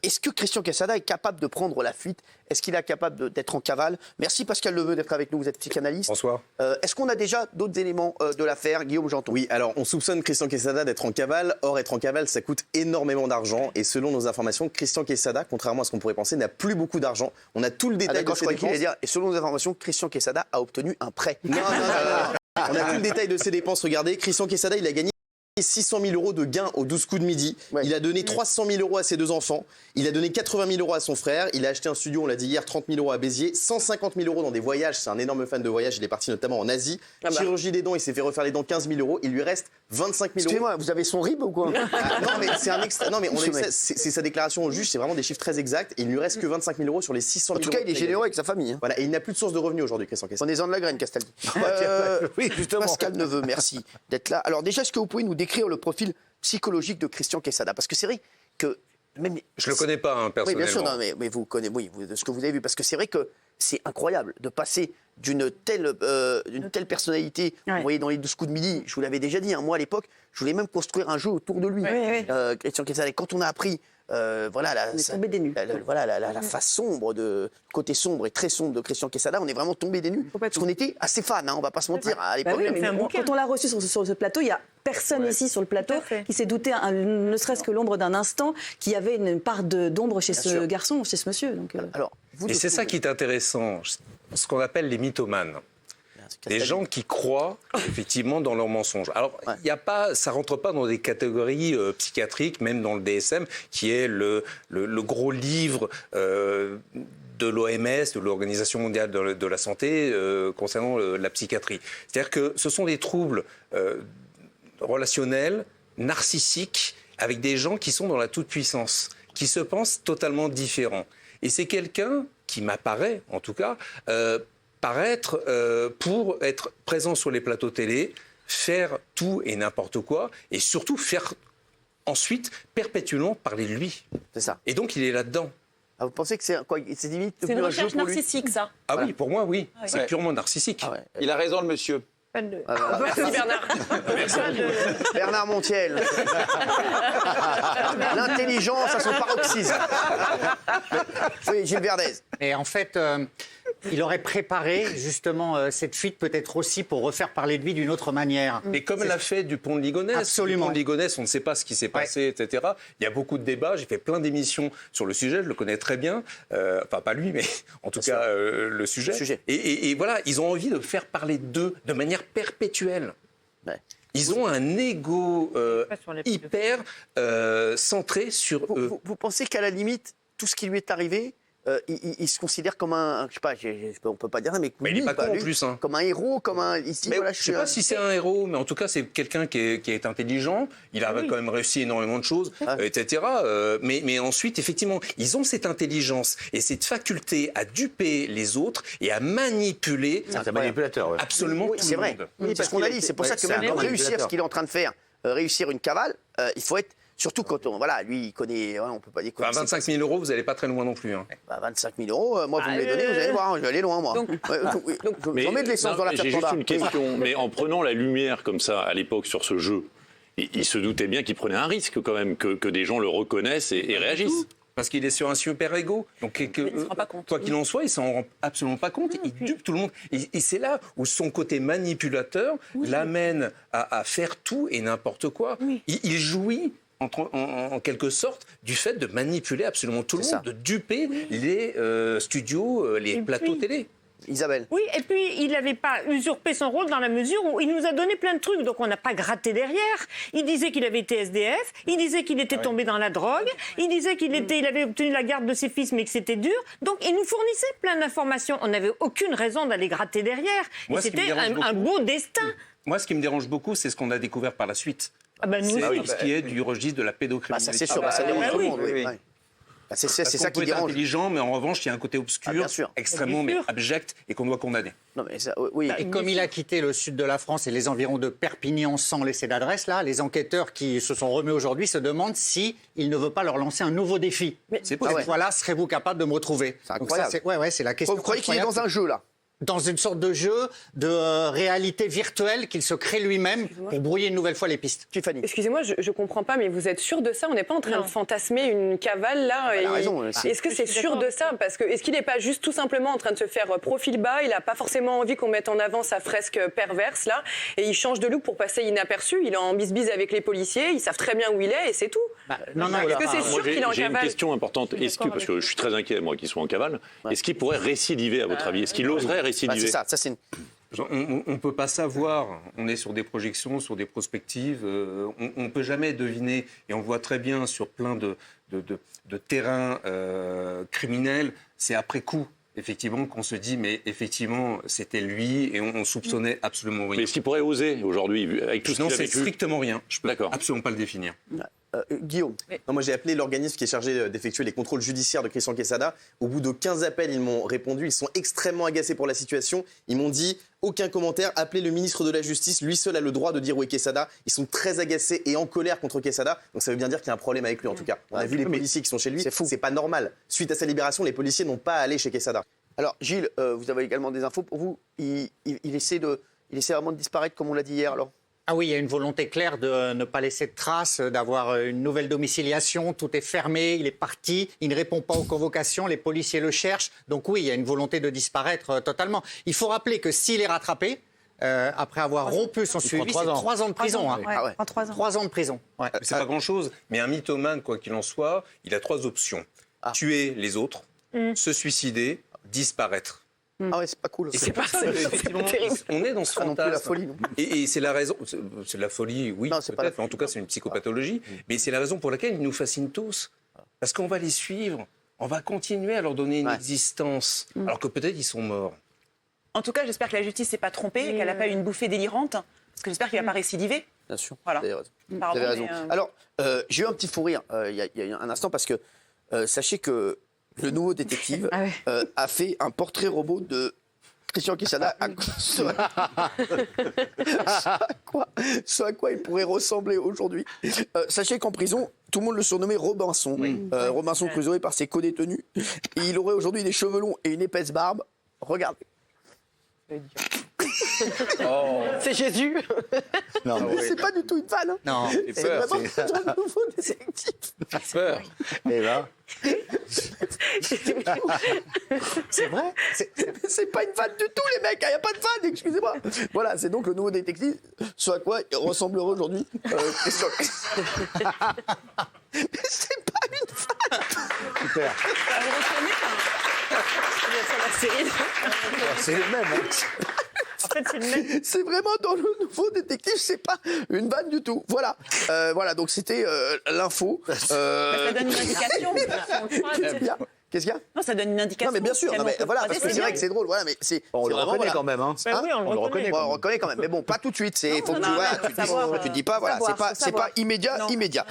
est-ce que Christian Quesada est capable de prendre la fuite? Est-ce qu'il est capable d'être en cavale? Merci Pascal Leveux d'être avec nous, vous êtes psychanalyste. Bonsoir. Est-ce qu'on a déjà d'autres éléments de l'affaire, Guillaume Janton? Oui, alors on soupçonne Christian Quesada d'être en cavale. Or, être en cavale, ça coûte énormément d'argent. Et selon nos informations, Christian Quesada, contrairement à ce qu'on pourrait penser, n'a plus beaucoup d'argent. On a tout le détail de ses dépenses. Et selon nos informations, Christian Quesada a obtenu un prêt. Non. On a tout le détail de ses dépenses. Regardez, Christian Quesada, il a gagné 600 000 euros de gains aux 12 coups de midi. Ouais. Il a donné 300 000 euros à ses 2 enfants. Il a donné 80 000 euros à son frère. Il a acheté un studio, on l'a dit hier, 30 000 euros à Béziers. 150 000 euros dans des voyages. C'est un énorme fan de voyage. Il est parti notamment en Asie. Chirurgie des dents, il s'est fait refaire les dents, 15 000 euros. Il lui reste 25 000 euros. Excusez-moi, vous avez son RIB ou quoi? Non, mais c'est un extrait. Non, mais c'est sa déclaration au juge. C'est vraiment des chiffres très exacts. Et il lui reste que 25 000 euros sur les 600 000 euros. En tout cas, il est généreux avec sa famille. Hein. Voilà, et il n'a plus de source de revenus aujourd'hui, Christian Quesada. Prenez-en de la graine, Castaldi. Oui, justement. Pascal Neveu, merci d'être là. Alors déjà, est-ce que vous pouvez nous décrire le profil psychologique de Christian Quesada? Parce que c'est vrai que... Même... Je le connais pas, personnellement. Oui, bien sûr, non, mais vous connaissez, de ce que vous avez vu. Parce que c'est vrai que c'est incroyable de passer d'une telle personnalité, vous voyez, dans les 12 coups de midi. Je vous l'avais déjà dit, hein, moi à l'époque, je voulais même construire un jeu autour de lui. Christian Quesada. Et quand on a appris voilà, la face sombre, côté sombre et très sombre de Christian Quesada, on est vraiment tombé des nues. Parce qu'on était assez fans, hein, on va pas se mentir, à l'époque. Quand on l'a reçu sur ce plateau, il y a personne ici sur le plateau qui s'est douté, ne serait-ce que l'ombre d'un instant, qu'il y avait une part d'ombre chez ce garçon, chez ce monsieur. Donc, Alors, et c'est ça qui est intéressant, ce qu'on appelle les mythomanes. Des gens qui croient effectivement dans leurs mensonges. Alors, y a pas, ça rentre pas dans des catégories psychiatriques, même dans le DSM, qui est le gros livre de l'OMS, de l'Organisation mondiale de la santé, concernant la psychiatrie. C'est-à-dire que ce sont des troubles relationnels, narcissiques, avec des gens qui sont dans la toute-puissance, qui se pensent totalement différents. Et c'est quelqu'un qui m'apparaît, en tout cas, paraître pour être présent sur les plateaux télé, faire tout et n'importe quoi, et surtout faire ensuite perpétuellement parler de lui. C'est ça. Et donc il est là-dedans. Ah, vous pensez que c'est quoi? C'est limite une recherche narcissique, ça? Ah oui, pour moi, oui. C'est purement narcissique. Ah ouais. Il a raison, le monsieur. Merci Bernard. Bernard Montiel. L'intelligence à son paroxysme. Oui, Gilles Verdez. Et en fait, il aurait préparé justement cette fuite peut-être aussi pour refaire parler de lui d'une autre manière. Et comme l'a fait Dupont de Ligonnès. Absolument. Dupont de Ligonnès, on ne sait pas ce qui s'est passé, etc. Il y a beaucoup de débats. J'ai fait plein d'émissions sur le sujet. Je le connais très bien. Enfin, pas lui, mais en tout cas le sujet. Et voilà, ils ont envie de faire parler d'eux de manière perpétuelle. Ouais. Ils ont un ego hyper centré sur eux. Vous pensez qu'à la limite, tout ce qui lui est arrivé, il se considère comme un, je sais pas, on peut pas dire, mais il n'est pas con en plus, hein. Comme un héros, comme un. Ici, mais voilà, je sais pas si c'est un héros, mais en tout cas c'est quelqu'un qui est intelligent. Il a quand même réussi énormément de choses, etc. Mais ensuite, effectivement, ils ont cette intelligence et cette faculté à duper les autres et à manipuler. C'est un manipulateur. Absolument tout c'est le vrai. monde. Oui, parce qu'on a dit, c'est pour ça que même pour réussir ce qu'il est en train de faire, réussir une cavale, il faut être. Surtout quand lui, il connaît, on peut pas dire. Enfin, 25 000 euros, vous n'allez pas très loin non plus. Hein. 25 000 euros, moi, vous me les donnez, vous allez voir, je vais aller loin, moi. Donc, j'en mets de l'essence dans la J'ai juste une question, mais en prenant la lumière comme ça, à l'époque, sur ce jeu, il se doutait bien qu'il prenait un risque, quand même, que des gens le reconnaissent et réagissent. Parce qu'il est sur un super ego. Donc, quoi qu'il en soit, il ne s'en rend absolument pas compte. Il dupe tout le monde. Et c'est là où son côté manipulateur l'amène à faire tout et n'importe quoi. Il jouit en quelque sorte du fait de manipuler absolument tout le monde, de duper les studios, les plateaux télé. Isabelle. Oui, et puis il n'avait pas usurpé son rôle dans la mesure où il nous a donné plein de trucs, donc on n'a pas gratté derrière. Il disait qu'il avait été SDF, il disait qu'il était tombé dans la drogue, il disait qu'il avait obtenu la garde de ses fils mais que c'était dur. Donc il nous fournissait plein d'informations. On n'avait aucune raison d'aller gratter derrière. Et c'était un beau destin. Moi, ce qui me dérange beaucoup, c'est ce qu'on a découvert par la suite. Nous c'est ce qui est du registre de la pédocriminalité. Ça, c'est sûr, ça dérange tout le monde. C'est ça qui dérange. Intelligent, mais en revanche, il y a un côté obscur, extrêmement abject, et qu'on doit condamner. Non, mais Et comme il a quitté le sud de la France et les environs de Perpignan sans laisser d'adresse, là, les enquêteurs qui se sont remis aujourd'hui se demandent si il ne veut pas leur lancer un nouveau défi. C'est possible. Voilà, serez-vous capable de me retrouver? C'est incroyable. Donc ça, c'est la question. Vous croyez qu'il est dans un jeu, là? dans une sorte de jeu de réalité virtuelle qu'il se crée lui-même pour brouiller une nouvelle fois les pistes. Tiffany. Excusez-moi, je comprends pas, mais vous êtes sûr de ça? On n'est pas en train de fantasmer une cavale là? Elle a raison. Est-ce que c'est sûr de ça? Parce que est-ce qu'il n'est pas juste tout simplement en train de se faire profil bas? Il n'a pas forcément envie qu'on mette en avant sa fresque perverse là, et il change de look pour passer inaperçu. Il est en bisbise avec les policiers, ils savent très bien où il est et c'est tout. Est-ce que c'est sûr qu'il est en J'ai une cavale? question importante. Est-ce que, parce que je suis très inquiet, moi, qu'il soit en cavale, est-ce qu'il pourrait récidiver, à votre avis? Est-ce qu'il oserait récidiver? C'est ça, c'est une... On ne peut pas savoir. On est sur des projections, sur des prospectives. On ne peut jamais deviner. Et on le voit très bien sur plein de terrains criminels. C'est après coup, effectivement, qu'on se dit, mais effectivement, c'était lui et on soupçonnait absolument rien. Mais est-ce qu'il pourrait oser aujourd'hui, avec tout ce qu'il a Non, c'est vécu? strictement rien. Je peux D'accord. absolument pas le définir. Guillaume. Non, moi j'ai appelé l'organisme qui est chargé d'effectuer les contrôles judiciaires de Christian Quesada. Au bout de 15 appels, ils m'ont répondu. Ils sont extrêmement agacés pour la situation. Ils m'ont dit aucun commentaire, appelez le ministre de la Justice. Lui seul a le droit de dire où est Quesada. Ils sont très agacés et en colère contre Quesada. Donc ça veut bien dire qu'il y a un problème avec lui en tout cas. On a vu les policiers qui sont chez lui. C'est fou. C'est pas normal. Suite à sa libération, les policiers n'ont pas à aller chez Quesada. Alors, Gilles, vous avez également des infos pour vous. Il essaie vraiment de disparaître, comme on l'a dit hier, alors? Ah oui, il y a une volonté claire de ne pas laisser de traces, d'avoir une nouvelle domiciliation. Tout est fermé, il est parti, il ne répond pas aux convocations, les policiers le cherchent. Donc oui, il y a une volonté de disparaître totalement. Il faut rappeler que s'il est rattrapé, après avoir rompu son suivi, c'est 3 ans de prison. Ah ouais. 3 ans de prison. Ouais. C'est pas grand-chose, mais un mythomane, quoi qu'il en soit, il a 3 options. Tuer les autres, se suicider, disparaître. Ah ouais, c'est pas cool. Et c'est pour ça qu'effectivement, on est dans ce Pas non plus la fantasme. folie, non? Et c'est la raison, c'est de la folie, oui, Non, c'est pas la peut-être, mais en tout cas, c'est une psychopathologie. Mais c'est la raison pour laquelle ils nous fascinent tous. Parce qu'on va les suivre, on va continuer à leur donner une existence, alors que peut-être ils sont morts. En tout cas, j'espère que la justice s'est pas trompée et qu'elle n'a pas eu une bouffée délirante. Parce que j'espère qu'il va pas récidiver. Bien sûr. Voilà. Vous avez raison. Pardon, Vous avez raison. mais, Alors, j'ai eu un petit fou rire il y a un instant parce que sachez que le nouveau détective a fait un portrait robot de Christian Quesada ce à quoi il pourrait ressembler aujourd'hui. Sachez qu'en prison, tout le monde le surnommait Robinson. Robinson Crusoe par ses co-détenus. Et il aurait aujourd'hui des cheveux longs et une épaisse barbe. Regardez. C'est Jésus. Non, C'est pas du tout une vanne. Hein. non. C'est vraiment le nouveau détective. Peur. Et là c'est vrai. C'est pas une vanne du tout, les mecs. Il n'y a pas de vanne, excusez-moi. Voilà, c'est donc le nouveau détective. Ce à quoi il ressemblerait aujourd'hui. Christian. C'est pas une vanne. Super. C'est le même. En fait, c'est le même. C'est vraiment dans le nouveau détective, c'est pas une vanne du tout. Voilà, voilà. Donc c'était l'info. Ça donne une indication. C'est bien. Qu'est-ce qu'il y a? Non, ça donne une indication. Non, mais bien sûr. Non, mais voilà, parce que c'est vrai que c'est drôle. Voilà, mais c'est. On le vraiment, reconnaît voilà. quand même. Hein. Ben oui, on le reconnaît. On le reconnaît quand même. Mais bon, pas tout de suite. C'est faut que tu non, vois. faut savoir, Tu te dis pas. Voilà, savoir, c'est pas faut savoir. immédiat. Non. Immédiat.